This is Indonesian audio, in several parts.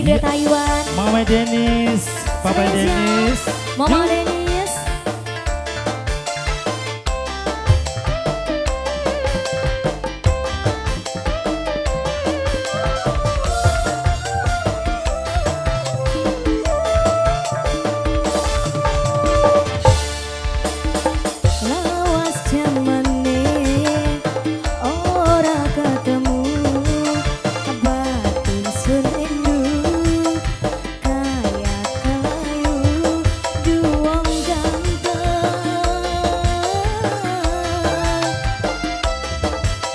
dari Taiwan. Mama Denis, Papa Denis. Mama Denis. Lawas jamane ora ketemu batin sun rindu kaya kayu duwong ganteng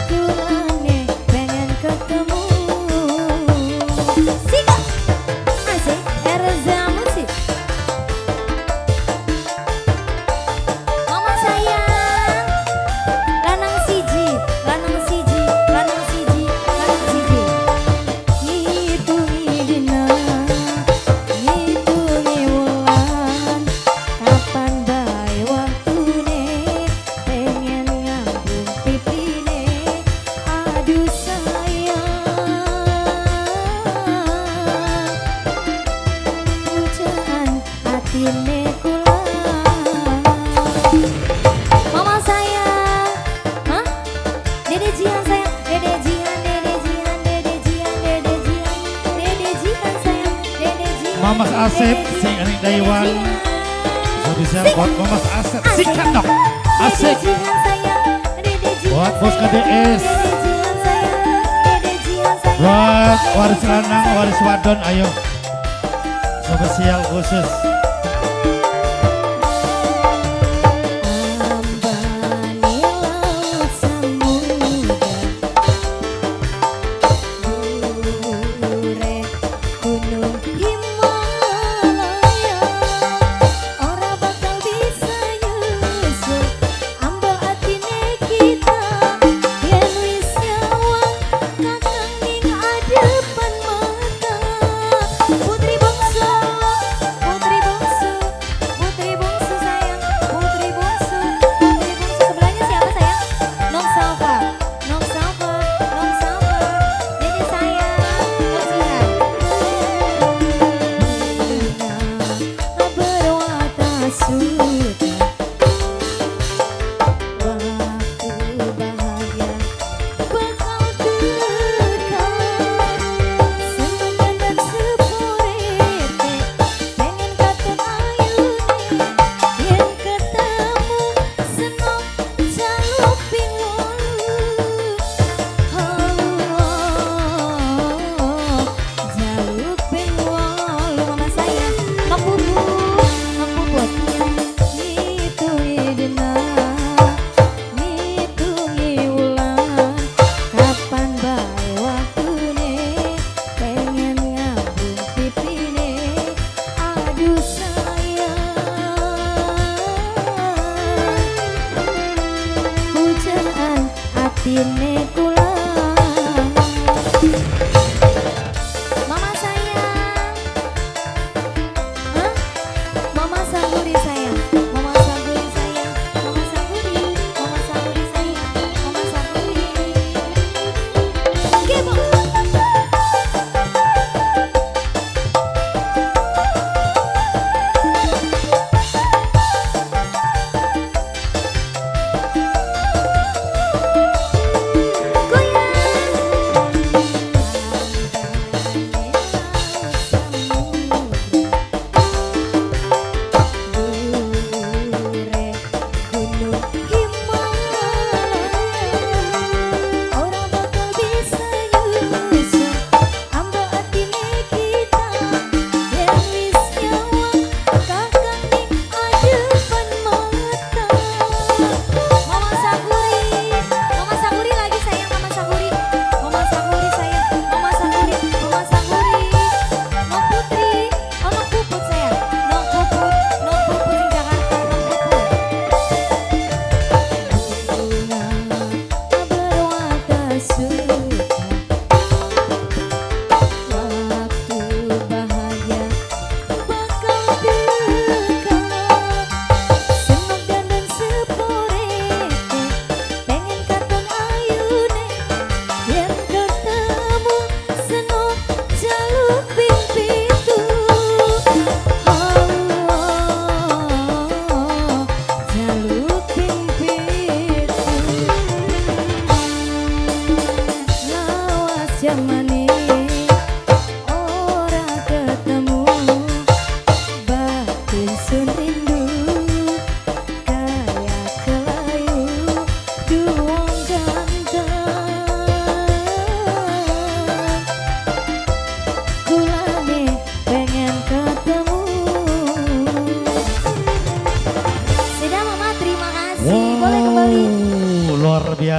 kulane pengen ketemu sika asik Erza musik. Mama sayang lanang siji lanang siji lanang siji lanang siji ngitungi dina ngitungi wulan kapan bae waktune pengen ngambung pipine aduh sayang pujaan atine kula. Mama sayang, hah? Dede Jihan sayang, Dede Jihan, Dede Jihan, Dede Jihan, Dede Jihan, Dede Jihan sayang, Dede Jihan. Mamas Asep, sing aning Taiwan. So bisa buat Mamas Asep, sikat dong. Asik. Dede Jihan sayang, Dede Jihan. Buat bos sayang, KDS. Dede Jihan sayang, Dede Jihan sayang. Buat waris lanang, waris wadon, ayo. Spesial khusus. Ambani laut samudra dhuwure gunung Himalaya ora bakal bisa nyusul amba atine kita yen wis nyawang kakang ning adepan mata putri bangsa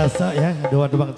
biasa ya, dua-dua